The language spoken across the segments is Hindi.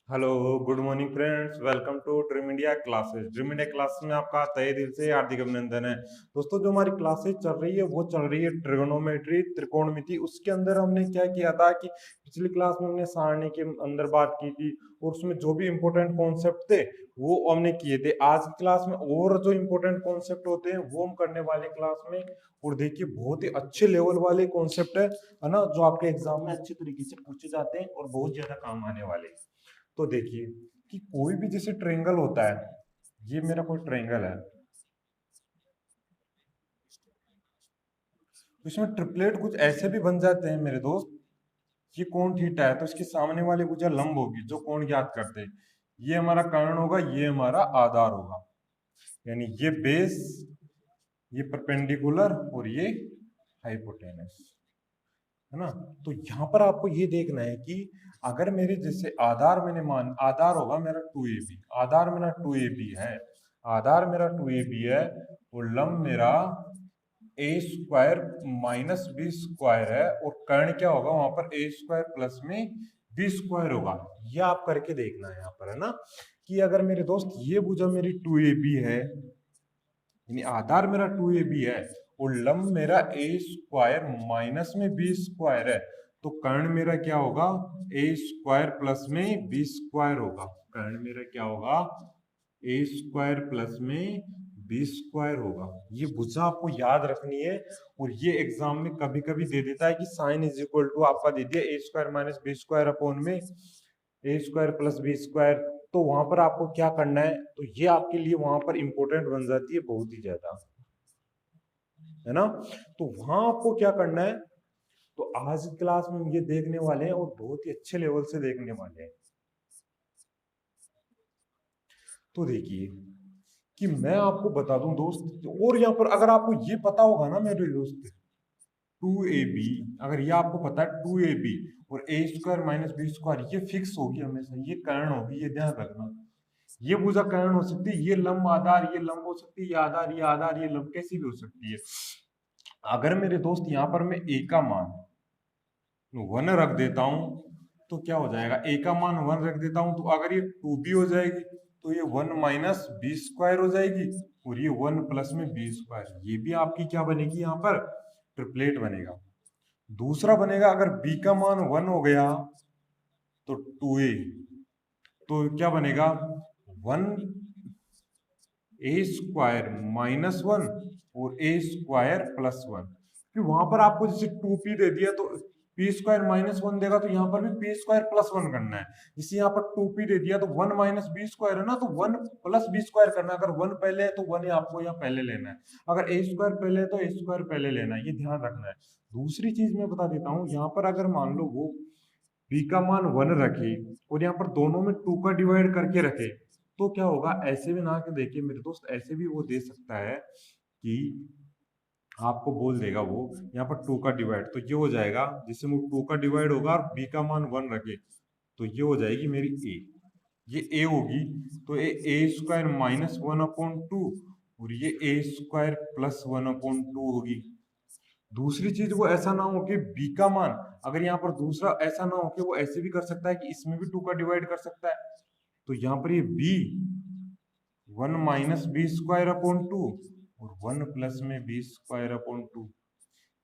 Hello, good morning friends. Welcome to dream India classes. Dream India classes में आपका तहे दिल से हार्दिक अभिनंदन है। दोस्तों, जो हमारी क्लासेस चल रही है वो चल रही है ट्रिगोनोमेट्री, त्रिकोणमिति। उसके अंदर हमने क्या किया था कि पिछली क्लास में हमने सारणी के अंदर बात की थी और उसमें जो भी इंपॉर्टेंट कॉन्सेप्ट थे वो हमने किए थे। आज की क्लास में और जो इंपॉर्टेंट कॉन्सेप्ट होते हैं वो हम करने वाले क्लास में। और देखिए, बहुत ही अच्छे लेवल वाले कॉन्सेप्ट है ना, जो आपके एग्जाम में अच्छे तरीके से पूछे जाते हैं और बहुत ज्यादा काम आने वाले हैं। तो देखिए कि कोई भी जैसे ट्रायंगल होता है, ये मेरा कोई ट्रायंगल है, तो इसमें ट्रिपलेट कुछ ऐसे भी बन जाते हैं मेरे दोस्त। ये कोण थीटा है तो इसके सामने वाली भुजा लंब होगी, जो कोण ज्ञात करते हैं। ये हमारा कर्ण होगा, ये हमारा आधार होगा, यानी ये बेस, ये परपेंडिकुलर और ये हाइपोटेनस, है ना। तो यहाँ पर आपको ये देखना है कि अगर मेरे जैसे आधार मैंने मान आधार होगा मेरा 2ab, आधार मेरा 2ab है, आधार मेरा 2ab है और लंब मेरा ए स्क्वायर माइनस बी स्क्वायर है और कर्ण क्या होगा वहां पर ए स्क्वायर प्लस में बी स्क्वायर होगा। ये आप करके देखना है यहाँ पर, है ना, कि अगर मेरे दोस्त ये भुजा मेरी 2ab है, यानी आधार मेरा 2ab है और लंब मेरा ए स्क्वायर माइनस में बी स्क्वायर है, तो कर्ण मेरा क्या होगा, ए स्क्वायर प्लस में बी स्क्वायर होगा। कर्ण मेरा क्या होगा, ए स्क्वायर प्लस में बी स्क्वायर होगा। ये भुजा आपको याद रखनी है। और ये एग्जाम में कभी कभी दे देता है कि साइन इज इक्वल टू आपका दे दिया a square minus B square upon में ए स्क्वायर प्लस बी स्क्वायर। तो वहां पर आपको क्या करना है, तो ये आपके लिए वहां पर इंपॉर्टेंट बन जाती है बहुत ही ज्यादा, है ना। तो वहां आपको क्या करना है, तो आज की क्लास में हम ये देखने वाले हैं और बहुत ही अच्छे लेवल से देखने वाले हैं। तो देखिए कि मैं आपको बता दूं दोस्त, और यहाँ पर अगर आपको ये पता होगा ना मेरे दोस्त, 2ab, अगर ये आपको पता है 2ab और ए स्क्वायर माइनस बी स्क्वायर, ये फिक्स होगी हमेशा, ये कर्ण होगी, ये ध्यान रखना। ये भुजा कर्ण हो सकती है, ये लंब आधार, ये लंब हो सकती है, ये आधार, ये आधार, ये लंब, कैसी भी हो सकती है। अगर मेरे दोस्त यहाँ पर मैं ए का मान 1 रख देता हूं तो क्या हो जाएगा, ए का मान 1 रख देता हूं तो अगर ये 2b हो जाएगी तो ये 1 माइनस बी स्क्वायर हो जाएगी और ये 1 प्लस में बी स्क्वायर, ये भी आपकी क्या बनेगी, यहाँ पर ट्रिपलेट बनेगा। दूसरा बनेगा, अगर b का मान 1 हो गया तो 2a, तो क्या बनेगा, 1 ए स्क्वायर माइनस 1 और ए स्क्वायर प्लस 1। फिर वहां पर आपको जैसे 2p दे दिया तो पी स्क्वायर माइनस 1 देगा, तो यहाँ पर भी पी स्क्वायर प्लस 1 करना है। जैसे यहाँ पर 2p दे दिया तो 1 माइनस बी स्क्वायर है ना, तो 1 प्लस बी स्क्वायर करना है। अगर 1 पहले है तो 1 आपको यहाँ पहले लेना है, अगर ए स्क्वायर पहले है तो ए स्क्वायर पहले लेना है, ये ध्यान रखना है। दूसरी चीज मैं बता देता हूँ, यहाँ पर अगर मान लो वो b का मान 1 रखे और यहाँ पर दोनों में 2 का डिवाइड करके रखे, तो क्या होगा, ऐसे भी ना के देखिए मेरे दोस्त, ऐसे भी वो दे सकता है कि आपको बोल देगा वो यहाँ पर 2 का डिवाइड, तो ये हो जाएगा, जैसे वो 2 का डिवाइड होगा और b का मान 1 रखे तो ये हो जाएगी मेरी a, ये a होगी, तो ए स्क्वायर माइनस 1 अपॉन 2 और ये ए स्क्वायर प्लस 1 अपॉन 2 होगी। दूसरी चीज, वो ऐसा ना हो कि b का मान, अगर यहाँ पर दूसरा ऐसा ना हो कि वो ऐसे भी कर सकता है कि इसमें भी 2 का डिवाइड कर सकता है, तो यहाँ पर ये b 1 minus B square upon 2 और 1 प्लस में बी स्क्वायर अपॉन 2,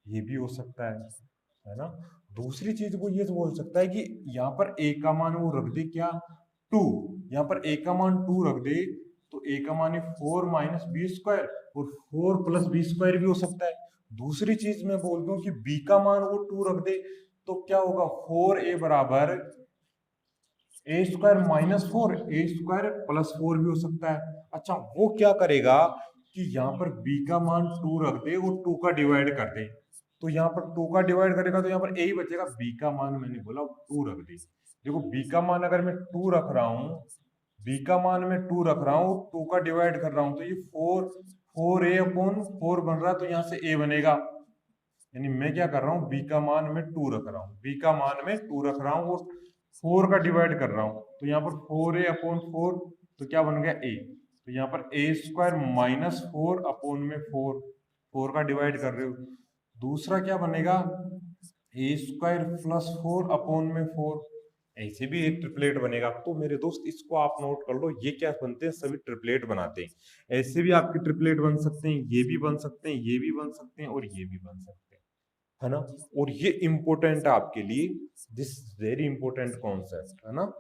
ये भी हो सकता है ना। दूसरी चीज वो ये बोल सकता है कि यहाँ पर a का मान वो रख दे क्या, 2, यहाँ पर a का मान 2 रख दे, तो a का मान है 4 माइनस बी स्क्वायर और 4 प्लस बी स्क्वायर भी हो सकता है। दूसरी चीज मैं बोल दूं कि b का मान वो 2 रख दे, तो क्या होगा, 4a बराबर ए स्क्वायर माइनस 4, ए स्क्वायर प्लस 4 भी हो सकता है। अच्छा, वो क्या करेगा कि यहाँ पर b का मान 2 रख दे और 2 का डिवाइड कर दे, तो यहाँ पर 2 का डिवाइड करेगा तो यहाँ पर a ही बचेगा, b का मान मैंने बोला 2 रख दे। देखो b का मान अगर मैं 2 रख रहा हूँ, b का मान मैं 2 रख रहा हूँ, 2 का डिवाइड कर रहा हूँ, तो ये 4a अपॉन 4 बन रहा है, तो यहाँ से a बनेगा। यानी मैं क्या कर रहा हूँ, b का मान मैं 2 रख रहा हूँ, b का मान मैं 2 रख रहा हूँ और 4 का डिवाइड कर रहा हूँ, तो यहाँ पर 4a अपॉन 4, तो क्या बन गया a, तो यहाँ पर ए स्क्वायर माइनस 4 अपॉन में 4 का डिवाइड कर रहे हो। दूसरा क्या बनेगा, ए स्क्वायर प्लस 4 अपॉन में 4, ऐसे भी एक ट्रिपलेट बनेगा। तो मेरे दोस्त इसको आप नोट कर लो, ये क्या बनते हैं, सभी ट्रिपलेट बनाते हैं। ऐसे भी आपके ट्रिपलेट बन सकते हैं, ये भी बन सकते हैं, ये भी बन सकते हैं और ये भी बन सकते हैं, है ना। और ये इंपॉर्टेंट है आपके लिए, दिस वेरी इंपॉर्टेंट कॉन्सेप्ट, है ना।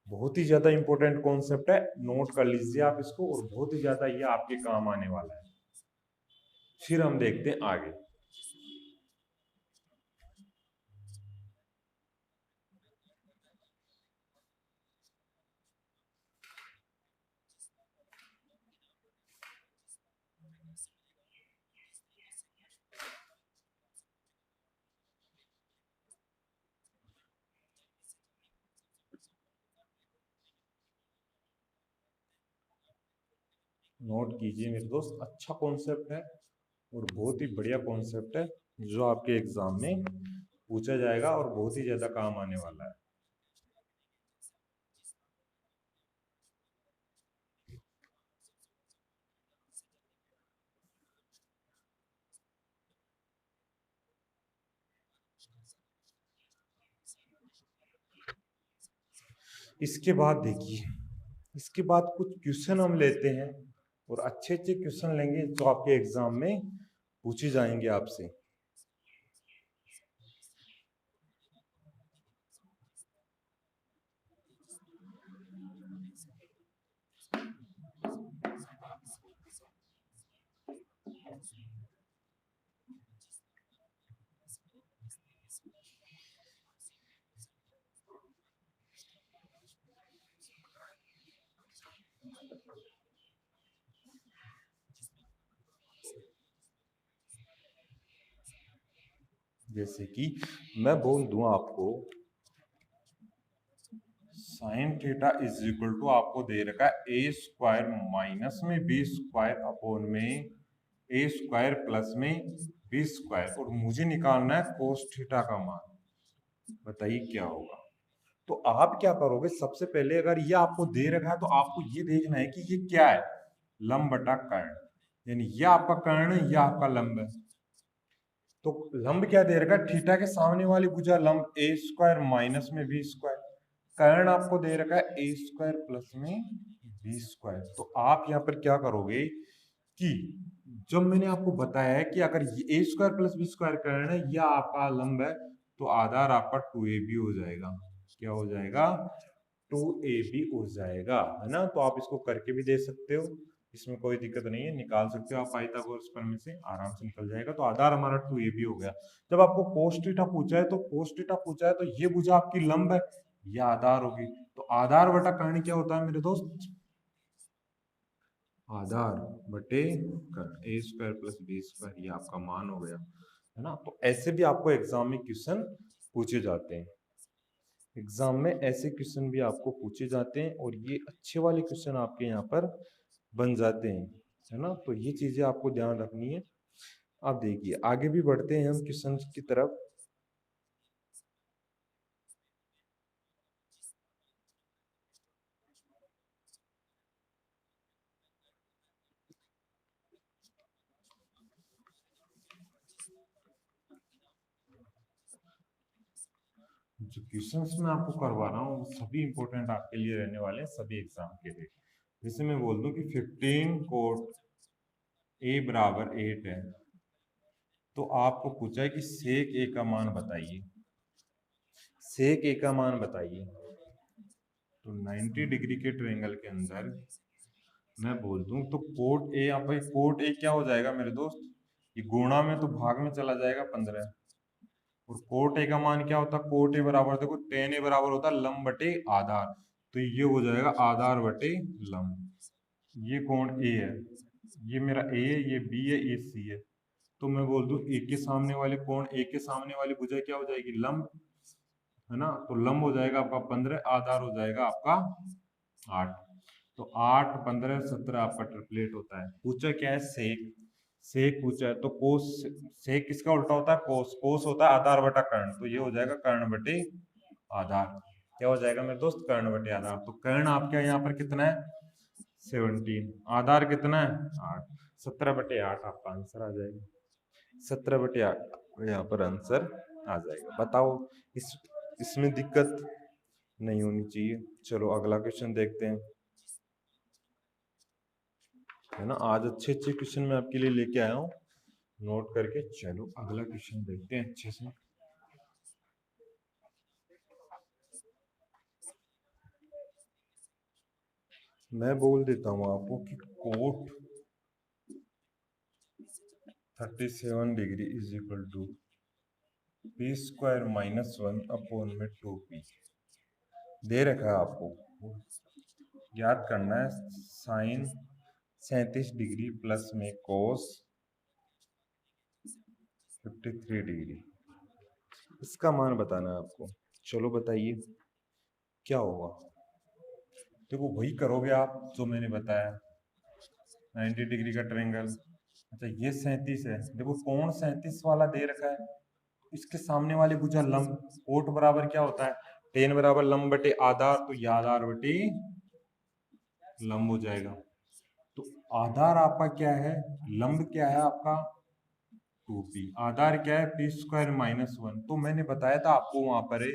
बहुत ही ज्यादा इंपॉर्टेंट कॉन्सेप्ट है, नोट कर लीजिए आप इसको, और बहुत ही ज्यादा ये आपके काम आने वाला है। फिर हम देखते हैं आगे। नोट कीजिए मेरे दोस्त, अच्छा कॉन्सेप्ट है और बहुत ही बढ़िया कॉन्सेप्ट है, जो आपके एग्जाम में पूछा जाएगा और बहुत ही ज्यादा काम आने वाला है। इसके बाद देखिए, इसके बाद कुछ क्वेश्चन हम लेते हैं, और अच्छे अच्छे क्वेश्चन लेंगे जो आपके एग्जाम में पूछे जाएंगे आपसे। जैसे कि मैं बोल दूं आपको, sine theta is equal to आपको दे रखा है ए स्क्वायर माइनस में बी स्क्वायर अपॉन में ए स्क्वायर प्लस में बी स्क्वायर, और मुझे निकालना है कोस थीटा का मान। बताइए क्या होगा। तो आप क्या करोगे, सबसे पहले अगर ये आपको दे रखा है तो आपको ये देखना है कि ये क्या है, लंब बटा कर्ण, यानी ये आपका कर्ण है, ये आपका लंब है। तो लंब क्या दे रखा है, थीटा के सामने वाली भुजा लंब ए स्क्वायर माइनस में बी स्क्वायर, कर्ण आपको दे रखा है ए स्क्वायर प्लस में बी स्क्वायर। तो आप यहाँ पर क्या करोगे कि जब मैंने आपको बताया है कि अगर ये ए स्क्वायर प्लस बी स्क्वायर कर्ण है, यह आपका लंब है, तो आधार आपका 2ab हो जाएगा। क्या हो जाएगा, 2ab हो जाएगा, है ना। तो आप इसको करके भी दे सकते हो, इसमें कोई दिक्कत नहीं है, निकाल सकते हो आप पाइथागोरस प्रमेय से, आराम से निकल जाएगा। तो आधार हमारा 2ab हो गया। जब आपको कोस थीटा पूछा है, तो कोस थीटा पूछा है तो ये भुजा आपकी लंब है, ये आधार होगी। तो आधार बटा कर्ण क्या होता है मेरे दोस्त, आधार बटे कर्ण, ए स्क्वायर प्लस बी स्क्वायर, ये आपका मान हो गया, है ना। तो ऐसे भी आपको एग्जाम में क्वेश्चन पूछे जाते हैं, एग्जाम में ऐसे क्वेश्चन भी आपको पूछे जाते हैं, और ये अच्छे वाले क्वेश्चन आपके यहाँ पर बन जाते हैं, है ना। तो ये चीजें आपको ध्यान रखनी है। आप देखिए आगे भी बढ़ते हैं हम क्वेश्चन की तरफ। जो क्वेश्चंस मैं आपको करवा रहा हूँ वो सभी इंपॉर्टेंट आपके लिए रहने वाले हैं, सभी एग्जाम के लिए। जैसे मैं बोल दूं कि 15 कोट a बराबर 8 है, तो आपको पूछा है कि सेक a का मान बताइए, सेक a का मान बताइए। तो 90 डिग्री के ट्रायंगल के अंदर मैं बोल दूं तो कोट ए, यहाँ पर कोट ए क्या हो जाएगा मेरे दोस्त, ये गुणा में तो भाग में चला जाएगा 15, और कोट ए का मान क्या होता है, कोट ए बराबर देखो टेन ए बराबर होता है लंब बटे आधार, तो ये हो जाएगा आधार बटे लंब। ये कोण ए है, ये मेरा ए है, ये बी है, ये सी है। तो मैं बोल दूं ए के सामने वाले कोण, ए के सामने वाली भुजा क्या हो जाएगी, लंब, है ना। तो लंब हो जाएगा आपका 15, आधार हो जाएगा आपका 8। तो 8 15 17 आपका ट्रिपलेट होता है। पूछा क्या है, सेक, सेक पूछा है, तो कोस, सेक किसका उल्टा होता है, कोस, कोस होता है आधार बटा कर्ण, तो ये हो जाएगा कर्ण बटे आधार। क्या हो जाएगा मेरे दोस्त, कर्ण बटे आधार। तो कर्ण आपके यहाँ पर कितना है, 17, आधार कितना है 8, 17 बटे 8 आपका आंसर आ जाएगा। 17/8 यहाँ पर आंसर आ जाएगा। बताओ इसमें दिक्कत नहीं होनी चाहिए। चलो अगला क्वेश्चन देखते हैं, है ना। आज अच्छे अच्छे क्वेश्चन मैं आपके लिए लेके आया हूँ, नोट करके। चलो अगला क्वेश्चन देखते हैं अच्छे से। मैं बोल देता हूँ आपको कि cot 37 degree is equal to P square minus 1 upon में 2p दे रखा है आपको। याद करना है साइन 37 डिग्री प्लस में कोस 53 डिग्री, इसका मान बताना है आपको। चलो बताइए क्या होगा। देखो वही करोगे आप जो मैंने बताया, 90 डिग्री का ट्रायंगल। अच्छा ये 37 है, देखो कोण 37 वाला दे रखा है, इसके सामने वाले भुजा लंब। कोट बराबर क्या होता है, टेन बराबर लंब बटे आधार, तो ये आधार बटे लंब हो जाएगा। तो आधार आपका क्या है, लंब क्या है आपका 2p, आधार क्या है पी स्क्वायर माइनस 1। तो मैंने बताया था आपको वहां पर है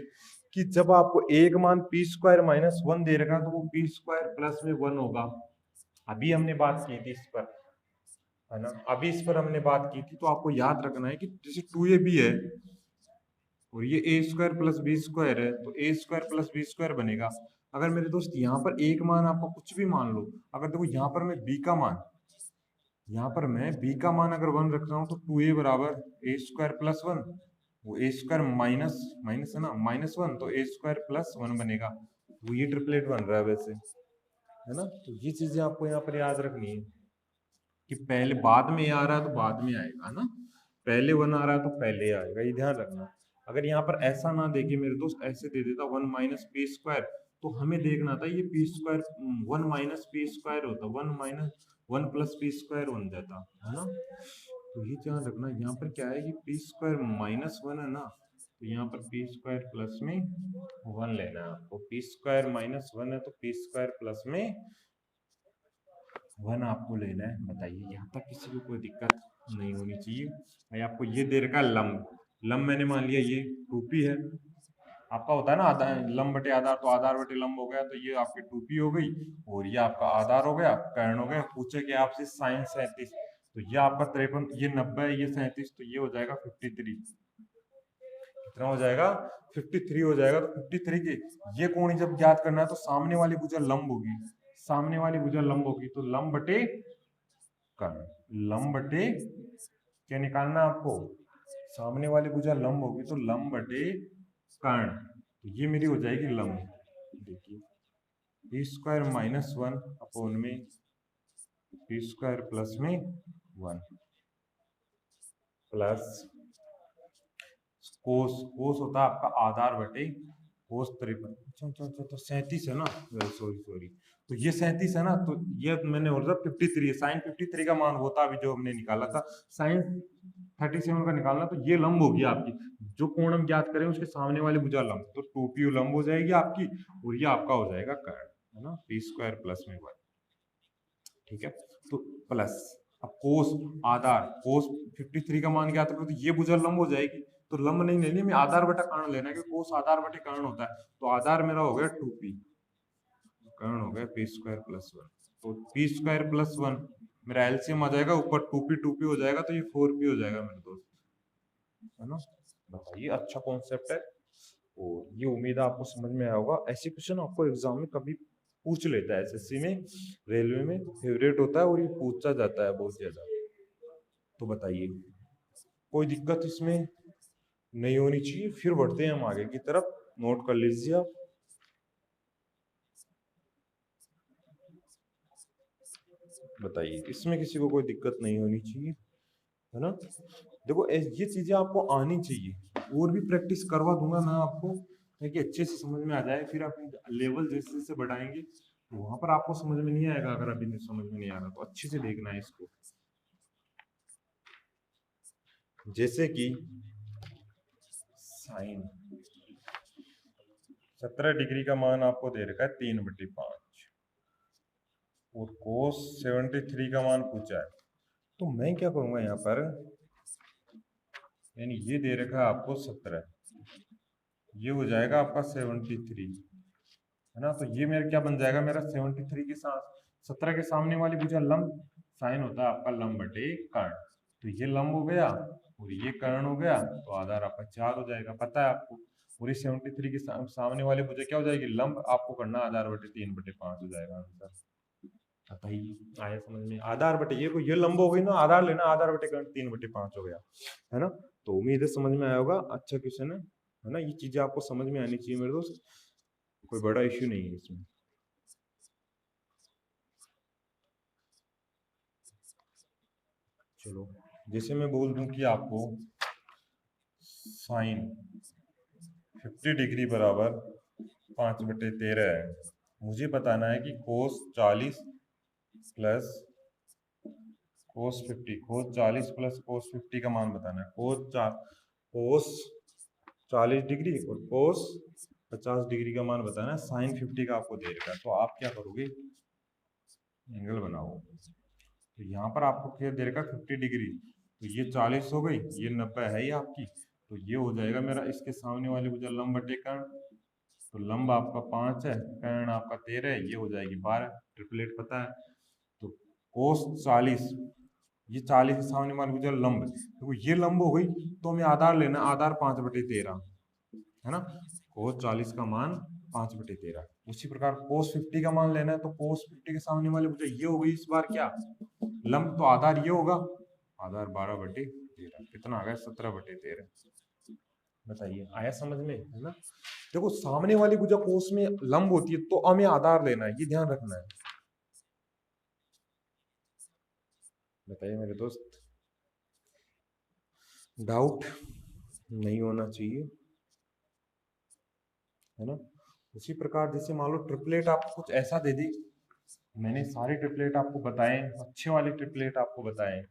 कि जब आपको एक मान पी स्क्वायर माइनस 1 दे रखा तो वो पी स्क्वायर प्लस में 1 होगा। अभी हमने बात की थी इस पर, है ना, अभी इस पर हमने बात की थी। तो आपको याद रखना है कि जैसे 2ab है और ये ए स्क्वायर प्लस बी स्क्वायर है, तो ए स्क्वायर प्लस बी स्क्वायर बनेगा। अगर मेरे दोस्त यहाँ पर एक मान आपका कुछ भी मान लो, अगर देखो यहाँ पर मैं बी का मान, यहाँ पर मैं b का मान अगर 1 रख रहा हूँ तो 2a बराबर ए स्क्वायर प्लस 1, वो ए स्क्वायर माइनस माइनस है ना माइनस 1, तो ए स्क्वायर प्लस 1 बनेगा। वो ये ट्रिपलेट बन रहा है वैसे, है ना। तो ये चीजें आपको यहाँ पर याद रखनी है कि पहले बाद में आ रहा है तो बाद में आएगा ना, पहले 1 आ रहा है तो पहले आएगा, ये ध्यान रखना। अगर यहाँ पर ऐसा ना देखे मेरे दोस्त, ऐसे दे देता 1 माइनस पी स्क्वायर, तो हमें देखना था ये P square 1 minus P square होता, 1 माइनस 1 प्लस पी स्क्वायर बन जाता, है ना। तो ये ध्यान रखना, यहाँ पर क्या है कि पी स्क्वायर माइनस 1 है ना, तो यहाँ पर पी स्क्वायर प्लस में 1 लेना है आपको। पी स्क्वायर माइनस 1 है तो पी स्क्वायर प्लस में 1 आपको लेना है। बताइए यहाँ तक किसी को कोई दिक्कत नहीं होनी चाहिए। भाई आपको ये दे रखा है लंब, लंब मैंने मान लिया ये 2p है, आपका होता है ना आधार लंब बटे आधार, तो आधार बटे लंब हो गया, तो ये आपकी 2p हो गई और ये आपका आधार हो गया, कर्ण हो गया। पूछे कि आपसे साइन 37, तो ये आपका 53, ये 90 है, ये 37, तो ये हो जाएगा 53। कितना हो जाएगा 53 हो जाएगा। तो 53 के ये कोण जब ज्ञात करना है तो सामने वाली भुजा लंब होगी, सामने वाली भुजा लंब होगी, तो लंब बटे कर्ण, लंब बटे क्या निकालना है आपको, सामने वाली भुजा लंब होगी तो लंब बटे कर्ण, तो ये मेरी हो जाएगी लंब। देखिए पी स्क्वायर माइनस 1 अपॉन में पी स्क्वायर प्लस में 1 प्लस कोस, कोस होता है आपका आधार बटे कोस 53। तो 37 है ना, सॉरी सॉरी, तो ये 37 है ना, तो ये मैंने बोला 53 है, साइन 53 का मान होता अभी जो हमने निकाला था, साइन 37 का निकालना, तो ये लंब होगी आपकी, जो कोण हम ज्ञात करें उसके सामने वाली भुजा लंब, तो 2p लंब हो जाएगी आपकी और ये आपका हो जाएगा कर्ण, है ना, पी स्क्वायर प्लस में 1। ठीक है, तो प्लस अब कोस आधार, कोस 53 का मान ज्ञात करो तो ये भुजा लंब हो जाएगी, तो लंब नहीं लेनी, हमें आधार बटा कर्ण लेना है, क्योंकि कोस आधार बटे कर्ण होता है। तो आधार मेरा हो गया 2p, कर्ण हो गया पी स्क्वायर प्लस 1, तो पी स्क्वायर प्लस 1 मेरा एलसीएम आ जाएगा, ऊपर 2p हो जाएगा, तो ये 4p हो जाएगा मेरे दोस्त, है ना। बताइए अच्छा कॉन्सेप्ट है और ये उम्मीद है आपको समझ में आया होगा। ऐसे क्वेश्चन आपको एग्जाम में कभी पूछ लेता है, एसएससी में, रेलवे में फेवरेट होता है और ये पूछा जाता है बहुत ज्यादा। तो बताइए कोई दिक्कत इसमें नहीं होनी चाहिए। फिर बढ़ते हैं हम आगे की तरफ, नोट कर लीजिए आप। बताइए इसमें किसी को कोई दिक्कत नहीं होनी चाहिए, है ना। देखो ये चीजें आपको आनी चाहिए, और भी प्रैक्टिस करवा दूंगा मैं आपको ताकि अच्छे से समझ में आ जाए। फिर आप लेवल जैसे जैसे बढ़ाएंगे तो वहां पर आपको समझ में नहीं आएगा। अगर अभी समझ में नहीं आ रहा तो अच्छे से देखना है इसको। जैसे कि साइन 17 डिग्री का मान आपको दे रखा है 3/5 और कोस 73 का मान पूछा है, तो मैं क्या करूंगा यहाँ पर यानी ये दे रखा है आपको 17, ये हो जाएगा आपका 73, है ना। तो ये मेरा क्या बन जाएगा, मेरा 73 के साथ 17 के सामने वाली भुजा लंब, साइन होता है आपका लंब बटे कर्ण, तो ये लंब हो गया और ये कर्ण हो गया, तो आधार आपका 4 हो जाएगा, पता है आपको। पूरी 73 के सामने वाली भुजा क्या हो जाएगी, लंब, आपको करना आधार बटे 3/5 हो जाएगा आंसर। पता ही आया समझ में, आधार बटे ये लंब हो गई ना, आधार लेना, आधार बटे कर्ण 3/5 हो गया, है ना। तो उम्मीद है समझ में आया होगा, अच्छा क्वेश्चन है ना। ये चीजें आपको समझ में आनी चाहिए मेरे दोस्त, कोई बड़ा इश्यू नहीं है इसमें। चलो, जैसे मैं बोल दूं कि आपको साइन 50 डिग्री बराबर 5/13 है, मुझे बताना है कि कोस 40 प्लस कोस 40 प्लस कोस 50 का मान बताना है। कोस 40 डिग्री और कोस 50 डिग्री का मान बताना है, साइन 50 का आपको दे रखा है, तो आप क्या करोगे, एंगल बनाओ। तो यहाँ पर आपको क्या दे रखा है, 50 डिग्री, तो ये 40 हो गई, ये 90 है ही आपकी, तो ये हो जाएगा मेरा इसके सामने वाले भुजा लंब बटे कर्ण, तो लंब आपका 5 है, कर्ण आपका 13 है, ये हो जाएगी 12, ट्रिपलेट पता है। तो कोस 40, ये 40 के सामने वाले भुजा लंब, देखो ये लंब हो गई, तो हमें आधार लेना, आधार 5/13, है ना। कोस 40 का मान 5/13, उसी प्रकार कोस 50 का मान लेना है, तो कोस 50 के सामने वाले भुजा ये हो गई इस बार क्या, लंब, तो आधार ये होगा, आधार 12/13, कितना आ गया, 17/13। बताइए आया समझ में, है ना। देखो सामने वाली भुजा कोस में लंब होती है, तो हमें आधार लेना है, ये ध्यान रखना है। बताइए मेरे दोस्त, डाउट नहीं होना चाहिए, है ना। उसी प्रकार जैसे मान लो ट्रिपलेट आपको कुछ ऐसा दे दी, मैंने सारे ट्रिपलेट आपको बताए, अच्छे वाले ट्रिपलेट आपको बताए,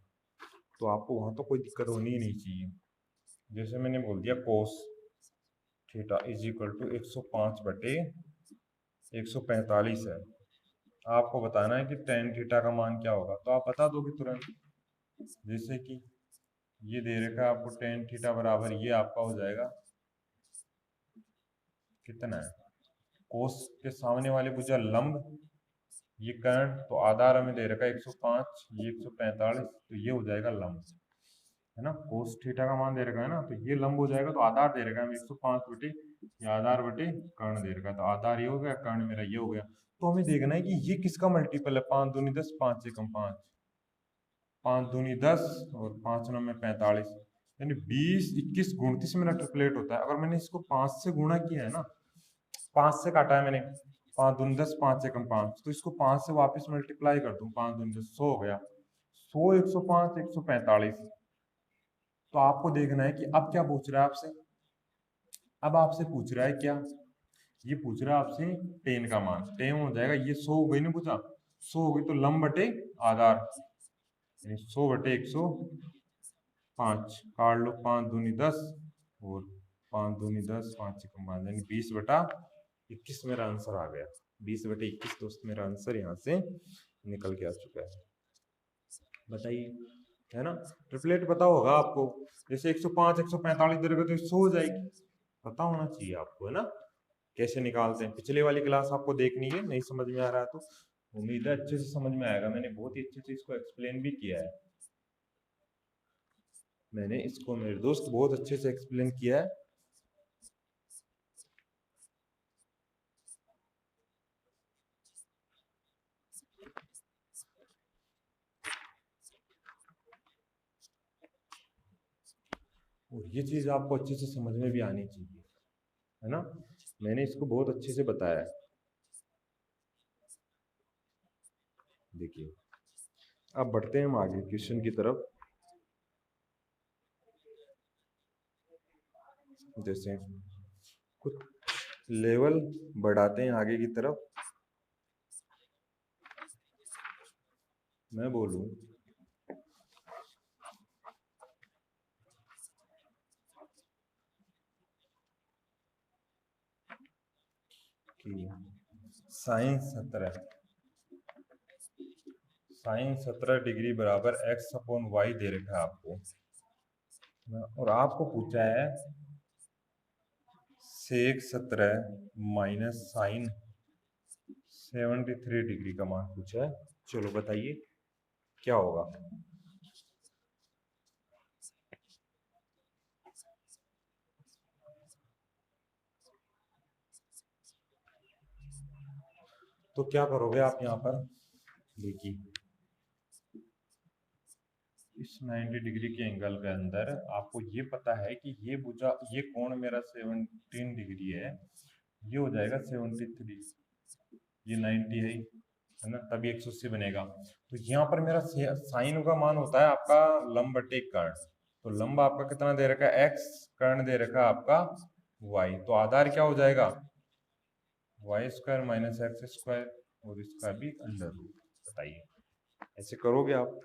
तो आपको वहां तो कोई दिक्कत होनी ही नहीं चाहिए। जैसे मैंने बोल दिया cos theta is equal to 105/145 है, आपको बताना है कि टेन थीटा का मान क्या होगा, तो आप बता दोगे तुरंत। जैसे कि ये दे रखा है आपको टेन थीटा बराबर, ये आपका हो जाएगा कितना है, कोस के सामने वाले भुजा लंब, ये कर्ण, तो आधार हमें दे रखा है 105, ये 145, तो ये हो जाएगा लंब, है ना। कोस थीटा का मान दे रखा है ना, तो ये लंब हो जाएगा, तो आधार दे रखा है हमें 105 बटे, ये आधार बटे कर्ण दे रखा है, तो आधार ये हो गया, कर्ण मेरा ये हो गया। तो हमें देखना है कि ये किसका मल्टीपल है, 5 दूनी 10, 5 एकम 5, 5 दूनी 10 और 5 9 में 45, यानी 20 21 29 मेरा ट्रिपलेट होता है। अगर मैंने इसको 5 से गुणा किया है ना, 5 से काटा है मैंने, 5 दूनी 10, 5 एकम 5, तो इसको 5 से वापस मल्टीप्लाई कर दूं, 5 दूनी 10, 100 हो गया, 100 105 145। तो आपको देखना है कि अब क्या पूछ रहा है आपसे, अब आपसे पूछ रहा है क्या, ये पूछ रहा है आपसे टेन का मान, टेन हो जाएगा, ये 100 हो गई ना पूछा, 100 हो गई, तो लंब बटे आधार, यानी 100/105, काट लो, 5 दूनी 10 और 5 दूनी 10, 5 एकम 5, यानी 20/21 मेरा आंसर आ गया। 20/21 दोस्त मेरा आंसर यहाँ से निकल के आ चुका है। बताइए, है ना। ट्रिपलेट पता होगा आपको, जैसे 105 145 दे रखा तो 100 हो जाएगी, पता होना चाहिए आपको, है ना। कैसे निकालते हैं, पिछले वाली क्लास आपको देखनी है, नहीं समझ में आ रहा है तो उम्मीद है अच्छे से समझ में आएगा, मैंने बहुत ही अच्छे से इसको एक्सप्लेन भी किया है, मैंने इसको मेरे दोस्त बहुत अच्छे से एक्सप्लेन किया है। और ये चीज आपको अच्छे से समझ में भी आनी चाहिए, है ना। मैंने इसको बहुत अच्छे से बताया है। देखिए, अब बढ़ते हैं हम आगे क्वेश्चन की तरफ। जैसे कुछ लेवल बढ़ाते हैं आगे की तरफ, मैं बोलूं कि साइन 17 डिग्री बराबर x/y दे रखा है आपको, और आपको पूछा है सेक 17 माइनस साइन 73 डिग्री का मान पूछा है। चलो बताइए क्या होगा। तो क्या करोगे आप यहाँ पर, देखिए इस 90 डिग्री के एंगल के अंदर आपको ये पता है कि ये भुजा, ये कोण मेरा 17 डिग्री है हो जाएगा 73, ये 90 है ना, तभी 180 बनेगा। तो यहाँ पर मेरा साइन का मान होता है आपका लंब बटे कर्ण। तो लंब आपका कितना दे रखा है x, कर्ण दे रखा है आपका y, तो आधार क्या हो जाएगा Y square minus x square, और इसका भी अंडर रूट। बताइए ऐसे करोगे आप,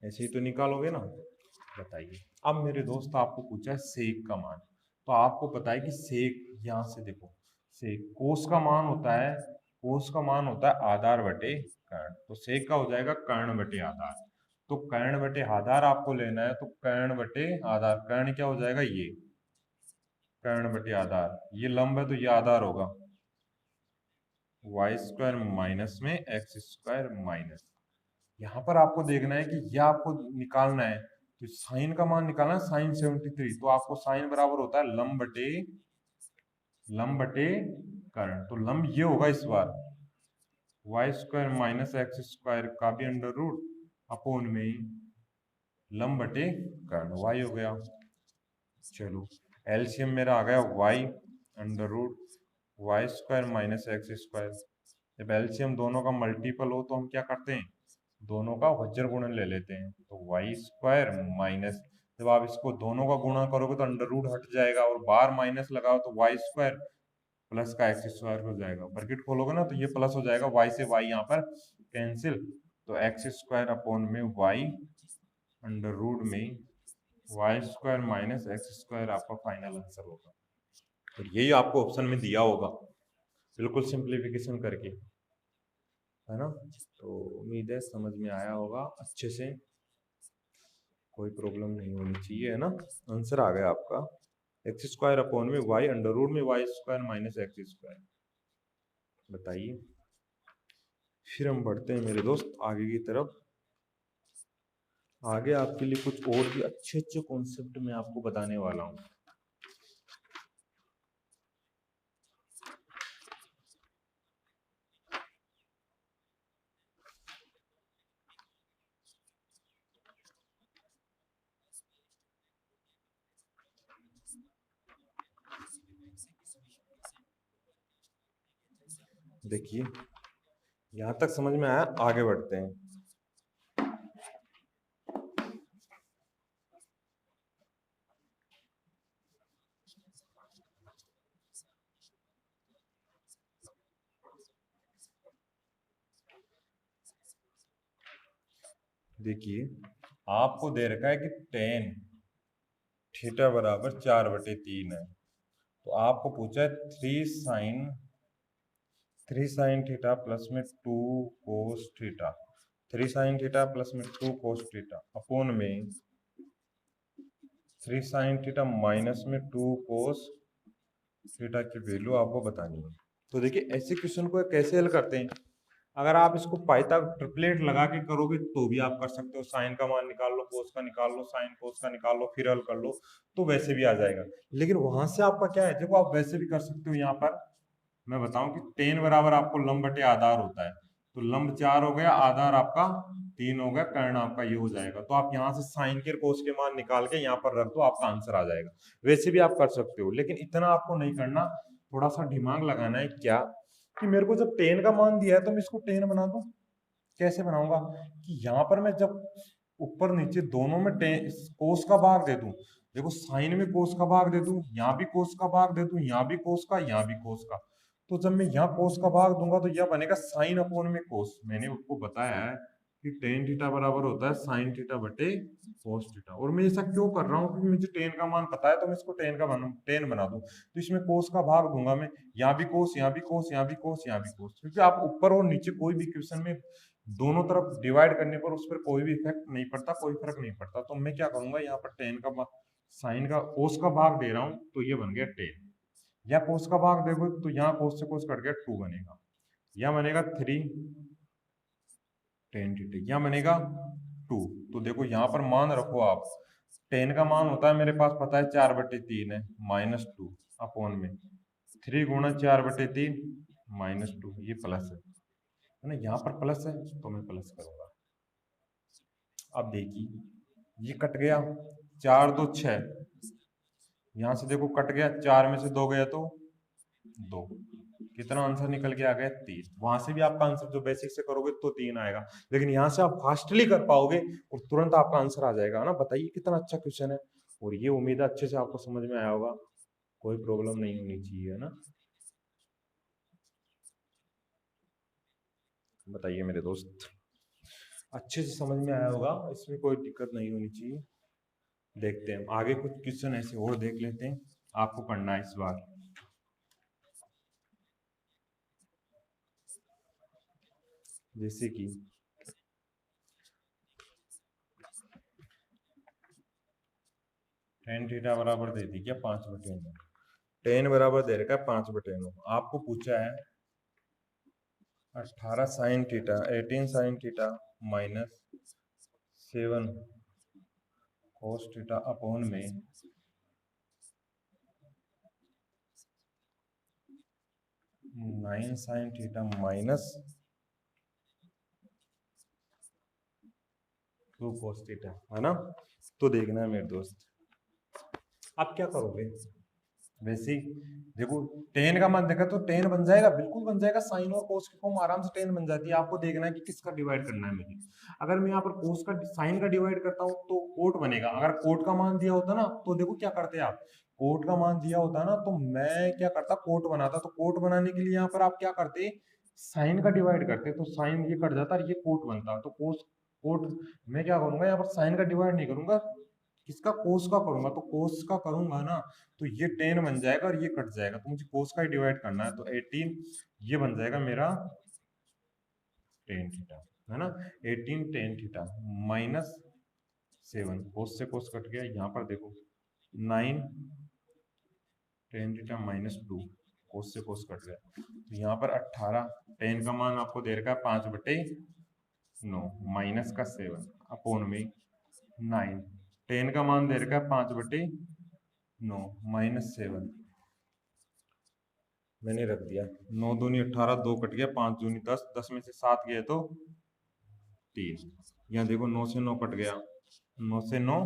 ऐसे ही तो निकालोगे ना। बताइए अब मेरे दोस्त आपको पूछा है सेक का मान, तो आपको पता है कि सेक, यहाँ से देखो सेक कोस का मान होता है, कोस का मान होता है आधार बटे कर्ण, तो सेक का हो जाएगा कर्ण बटे आधार। तो कर्ण बटे आधार आपको लेना है, तो कर्ण बटे आधार, कर्ण क्या हो जाएगा ये कर्ण बटे आधार, ये लंब है तो ये आधार होगा वाई स्क्वायर माइनस में एक्स स्क्वायर माइनस। यहाँ पर आपको देखना है कि यह आपको निकालना है, तो साइन का मान निकालना है साइन 73, तो आपको साइन बराबर होता है लंब बटे कर्ण, तो लंब ये होगा इस बार y square minus x square का भी अंडर रूट अपोन में लंब बटे कर्ण, वाई हो गया। चलो एलसीएम मेरा आ गया Y under root Y square minus x square. जब एलसीएम दोनों का मल्टीपल हो तो हम क्या करते हैं, दोनों का वज्र गुणन ले लेते हैं, तो वाई स्क्वायर माइनस, जब आप इसको दोनों का गुणा करोगे तो अंडर रूट हट जाएगा, और बार माइनस लगाओ तो वाई स्क्वायर प्लस का एक्स स्क्वायर हो जाएगा, ब्रैकेट खोलोगे ना तो ये प्लस हो जाएगा, वाई से वाई यहाँ पर कैंसिल, तो एक्स स्क्वायर अपॉन में वाई अंडर रूट में Y square minus x square आपका फाइनल आंसर होगा। तो यही आपको ऑप्शन में दिया होगा बिल्कुल सिंप्लीफिकेशन करके, है ना। तो उम्मीद है समझ में आया होगा अच्छे से, कोई प्रॉब्लम नहीं होनी चाहिए, है ना। आंसर आ गया आपका एक्स स्क्वायर अपॉन में वाई अंडर रूट में Y square minus x square. बताइए फिर हम बढ़ते हैं मेरे दोस्त आगे की तरफ। आगे आपके लिए कुछ और भी अच्छे अच्छे कॉन्सेप्ट मैं आपको बताने वाला हूँ। देखिए यहाँ तक समझ में आया, आगे बढ़ते हैं। देखिए आपको दे रखा है कि टेन थीटा बराबर 4/3 है, तो आपको पूछा है 3 साइन थीटा प्लस में 2 cos theta, 3 sign theta plus में 2 कोस थीटा अपोन में 3 साइन थीटा माइनस में 2 कोस थीटा की वैल्यू आपको बतानी है। तो देखिए ऐसे क्वेश्चन को कैसे हल करते हैं, अगर आप इसको पाइथागोरस ट्रिपलेट लगा के करोगे तो भी आप कर सकते हो, साइन का मान निकाल लो, कोस का निकाल लो, साइन कोस का निकाल लो, फिर हल कर लो, तो वैसे भी आ जाएगा। लेकिन वहां से आपका क्या है, देखो आप वैसे भी कर सकते हो। यहाँ पर मैं बताऊं कि टेन बराबर आपको लंब बटे आधार होता है, तो लंब 4 हो गया, आधार आपका 3 हो गया, कर्ण आपका ये हो जाएगा, तो आप यहाँ से साइन के कोस के मान निकाल के यहाँ पर रख दो, आपका आंसर आ जाएगा। वैसे भी आप कर सकते हो, लेकिन इतना आपको नहीं करना, थोड़ा सा दिमाग लगाना है क्या, कि मेरे को जब टेन का मान दिया है तो मैं इसको टेन बना दूं। कैसे बनाऊंगा, कि यहाँ पर मैं जब ऊपर नीचे दोनों में कोस का भाग दे दूं, देखो साइन में कोस का भाग दे दूं, यहाँ भी कोस का भाग दे दूं, यहाँ भी कोस का, यहाँ भी कोस का, तो जब मैं यहाँ कोस का भाग दूंगा तो यह बनेगा साइन अपॉन में कोस। मैंने आपको बताया है कि टेन थीटा बराबर होता है साइन थीटा बटे कोस थीटा, और मैं ऐसा क्यों कर रहा हूँ, क्योंकि मुझे टेन का मान पता है, तो मैं इसको टेन बना दूं, तो इसमें कोस का भाग दूंगा मैं, यहाँ भी कोस, यहाँ भी कोस, यहाँ भी कोस, यहाँ भी कोस, क्योंकि आप ऊपर और नीचे कोई भी क्वेश्चन में दोनों तरफ डिवाइड करने पर उस पर कोई भी इफेक्ट नहीं पड़ता, कोई फर्क नहीं पड़ता। तो मैं क्या करूंगा, यहाँ पर टेन का साइन का कोस का भाग दे रहा हूँ तो ये बन गया टेन, या कोस का भाग देखो तो यहाँ कोस से कोस कट गया 2 बनेगा, या बनेगा 3 टेन थीटा, यहाँ बनेगा 2। तो देखो यहाँ पर मान रखो आप, टेन का मान होता है मेरे पास पता है 4/3 है -2 अपॉन में 3 गुणा 4/3 -2, ये प्लस है ना, यहाँ पर प्लस है तो मैं प्लस करूंगा। अब देखिए ये कट गया, 4 2 6, यहाँ से देखो कट गया, 4 में से 2 गया तो 2, कितना आंसर निकल के आ गया 3। वहां से भी आपका आंसर जो बेसिक से करोगे तो 3 आएगा, लेकिन यहाँ से आप फास्टली कर पाओगे और तुरंत आपका आंसर आ जाएगा ना। बताइए कितना अच्छा क्वेश्चन है, और ये उम्मीद है अच्छे से आपको समझ में आया होगा, कोई प्रॉब्लम नहीं होनी चाहिए, है ना। बताइए मेरे दोस्त, अच्छे से समझ में आया होगा, इसमें कोई दिक्कत नहीं होनी चाहिए। देखते हैं आगे कुछ क्वेश्चन ऐसे और देख लेते हैं, आपको करना है इस बार। जैसे कि टेन थीटा बराबर दे दी क्या 5/9, टेन बराबर दे रखा है 5/9। आपको पूछा है 18 sine theta 18 sine theta -7 cos theta upon में 9 साइन थीटा -2 कोस थीटा, है ना। तो देखना है मेरे दोस्त, आप क्या करोगे, वैसे ही देखो टेन का मान देखा तो टेन बन जाएगा, बिल्कुल बन जाएगा, साइन और कोस की फॉर्म आराम से टेन बन जाती है। आपको देखना है कि किसका डिवाइड करना है मुझे। अगर मैं यहाँ पर कोस का साइन का डिवाइड करता हूँ तो कोट बनेगा, अगर कोट का मान दिया होता ना तो देखो क्या करते आप, कोट का मान दिया होता ना तो मैं क्या करता, कोट बनाता। तो कोट बनाने के लिए यहाँ पर आप क्या करते, साइन का डिवाइड करते, तो साइन ये कट जाता और ये कोट बनता। तो कोस कोट मैं क्या करूंगा, यहाँ पर साइन का डिवाइड नहीं करूंगा, किसका, कोस का करूंगा। तो कोस का करूंगा ना तो ये 10 बन जाएगा और ये कट जाएगा, तो मुझे कोस का ही डिवाइड करना है। तो 18 ये बन जाएगा मेरा टेन थीटा, है ना। 18 टेन थीटा -7, कोस से कोस कट गया, यहाँ पर देखो 9 टेन थीटा -2, कोस से कोस कट गया, तो यहाँ पर 18, टेन का मान आपको दे रखा है 5/9 माइनस का 7 अपॉन में 9, टेन का मान दे रखा है 5/9 -7, मैंने रख दिया 9 दूनी 18, 2 कट गया, 5 दूनी 10, 10 में से 7 गया तो 3। यहाँ देखो 9 से 9 कट गया, 9 से 9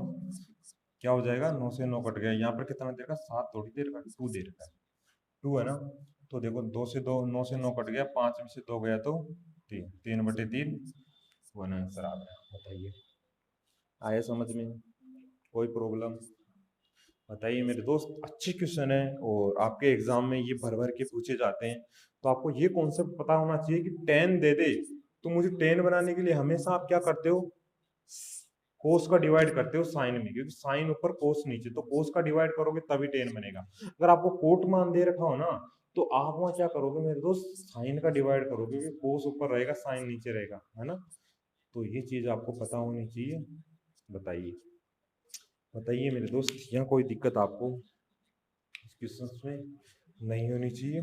क्या हो जाएगा, 9 से 9 कट गया, यहाँ पर कितना दे रखा, 7 थोड़ी दे रखा, 2 दे रखा है, 2 है ना। तो देखो 2 से 2, 9 से 9 कट गया, 5 में से 2 गया तो 3, 3/3 वन आंसर आ गया। बताइए आया समझ में, कोई प्रॉब्लम। बताइए मेरे दोस्त, अच्छे क्वेश्चन है और आपके एग्जाम में ये भर भर के पूछे जाते हैं। तो आपको ये कॉन्सेप्ट पता होना चाहिए कि 10 दे दे तो मुझे 10 बनाने के लिए हमेशा आप क्या करते हो, कोस का डिवाइड करते हो साइन में, क्योंकि साइन ऊपर कोस नीचे, तो कोस का डिवाइड करोगे तभी 10 बनेगा। अगर आपको कोट मान दे रखा हो ना तो आप वहां क्या करोगे मेरे दोस्त, साइन का डिवाइड करोगे, क्योंकि कोस ऊपर रहेगा साइन नीचे रहेगा, है ना। तो ये चीज आपको पता होनी चाहिए। बताइए बताइए मेरे दोस्त, यहाँ कोई दिक्कत आपको इस क्वेश्चन में नहीं होनी चाहिए।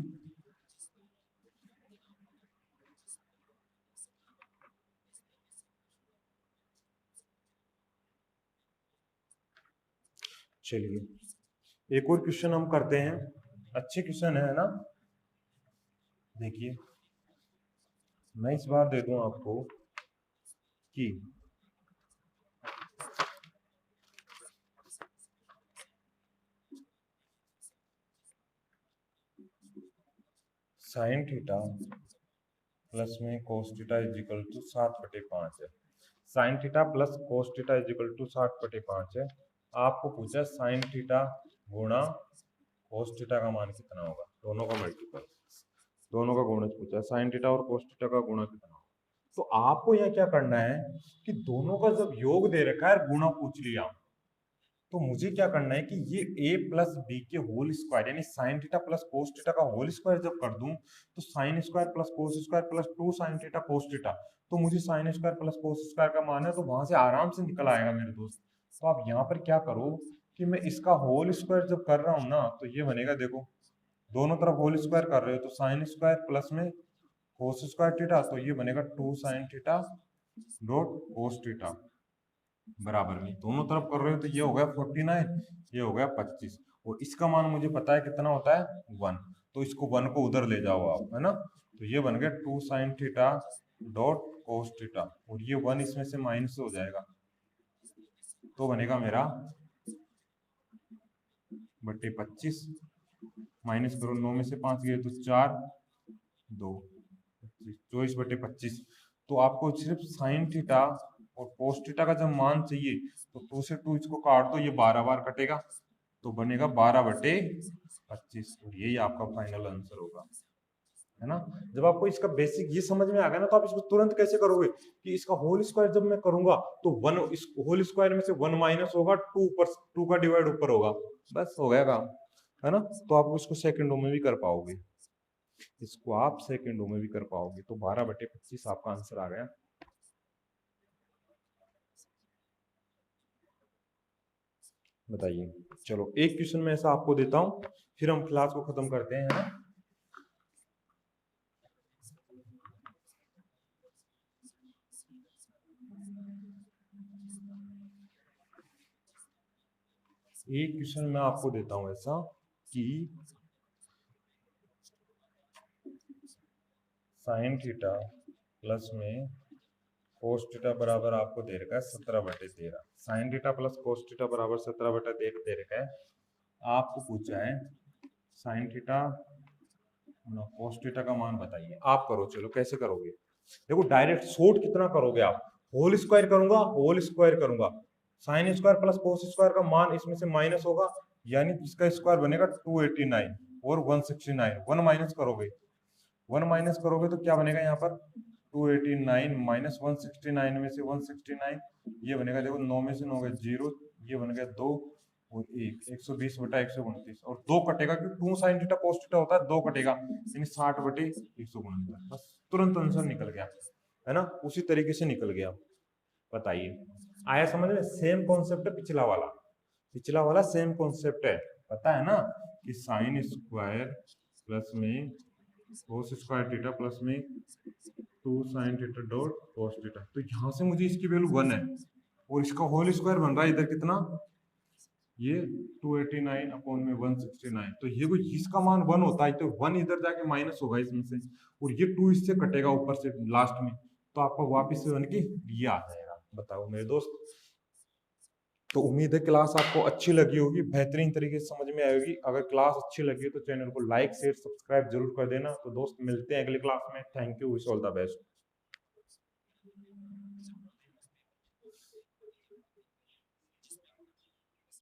चलिए एक और क्वेश्चन हम करते हैं, अच्छे क्वेश्चन है ना। देखिए मैं इस बार दे दूं आपको कि साइन थीटा प्लस में cos theta is equal to 7/5 है। Sine theta plus cos theta is equal to 7/5 है। आपको पूछा साइन थीटा गुणा कोस थीटा का मान कितना होगा, दोनों का मल्टीपल, दोनों का गुणज पूछा, साइन थीटा और कोस थीटा का गुणा कितना होगा। तो आपको यहाँ क्या करना है कि दोनों का जब योग दे रखा है गुणा पूछ लिया, तो मुझे क्या करना है कि ये a प्लस बी के होल स्क्वायर यानी sign theta plus cos theta का होल स्क्वायर जब कर दूं तो sine square plus cos square plus 2 sine theta cos theta, तो मुझे sine square plus cos square का मान है तो वहां से आराम से निकल आएगा मेरे दोस्त। तो आप यहाँ पर क्या करो कि मैं इसका होल स्क्वायर जब कर रहा हूँ ना तो ये बनेगा, देखो दोनों तरफ होल स्क्वायर कर रहे हो तो साइन स्क्वायर प्लस में कोस स्क्वायर थीटा, तो ये बनेगा 2 sine theta dot cos theta बराबर में दोनों तरफ कर रहे हो तो ये हो गया 49, ये हो गया 25 और इसका मान मुझे पता है कितना होता है 1, तो इसको 1 को उधर ले जाओ आप, है ना। तो ये बन गया 2 sine theta dot cos theta और ये 1 इसमें से माइनस हो जाएगा तो बनेगा मेरा बट्टे 25, माइनस करो 9 में से 5 गए तो 4 2 24 बटे 25। तो आपको सिर्फ साइन थीटा और कोस थीटा का जब मान चाहिए तो 2 से 2 इसको काट दो, ये 12 बार कटेगा तो बनेगा 12 बटे 25 और यही आपका फाइनल आंसर होगा, है ना। जब आपको इसका बेसिक ये समझ में आ गया ना तो आप इसको तुरंत कैसे करोगे कि इसका होल स्क्वायर जब मैं करूंगा तो 1 इस होल स्क्वायर में से 1 माइनस होगा 2 पर 2 का डिवाइड ऊपर होगा, बस हो गया काम, है ना। तो आप उसको सेकंडों में भी कर पाओगे, इसको आप सेकंडों में भी कर पाओगे। तो 12 बटे 25 आपका आंसर आ गया। बताइए, चलो एक क्वेश्चन में ऐसा आपको देता हूं फिर हम क्लास को खत्म करते हैं, है ना। एक क्वेश्चन मैं आपको देता हूं ऐसा कि साइन थीटा प्लस में कोस थीटा बराबर आपको दे रखा है 17 बटे 13, sign theta plus cos theta बराबर 17 बटे 13 दे रखा है। आपको पूछा है साइन थीटा कोस थीटा का मान बताइए। आप करो, चलो कैसे करोगे, देखो डायरेक्ट शॉर्ट कितना करोगे आप, होल स्क्वायर करूंगा, होल स्क्वायर करूंगा, sine square plus cos square का मान इसमें से माइनस होगा यानी इसका स्क्वायर बनेगा 289 और 169, 1 माइनस करोगे, 1 माइनस करोगे तो क्या बनेगा यहाँ पर 289 माइनस 169 में से 169, ये बनेगा देखो 9 में से 9 गए 0, ये बन गया 2 और 1 120 बटा 129 और 2 कटेगा क्योंकि 2 साइन थीटा कोस थीटा होता है 2 कटेगा यानी 60 बटे 129, बस तुरंत आंसर निकल गया, है ना। उसी तरीके से निकल गया। बताइए आया समझ में, सेम कॉन्सेप्ट है पिछला वाला, पिछला वाला सेम कॉन्सेप्ट है, पता है ना कि साइन स्क्वायर प्लस में कोस स्क्वायर थीटा प्लस में 2 sine theta dot cos theta, तो यहां से मुझे इसकी वैल्यू 1 है और इसका होल स्क्वायर बन रहा है इधर कितना, ये 289 अपॉन में 169, तो ये कोई इसका मान 1 होता है तो 1 इधर जाके माइनस होगा इसमें से और ये 2 इससे कटेगा ऊपर से लास्ट में, तो आपका वापस से 1 की ये आ जाएगा। बताओ मेरे दोस्त, तो उम्मीद है क्लास आपको अच्छी लगी होगी, बेहतरीन तरीके से समझ में आएगी। अगर क्लास अच्छी लगी तो चैनल को लाइक शेयर सब्सक्राइब जरूर कर देना। तो दोस्त मिलते हैं अगली क्लास में, thank you, wish all the best.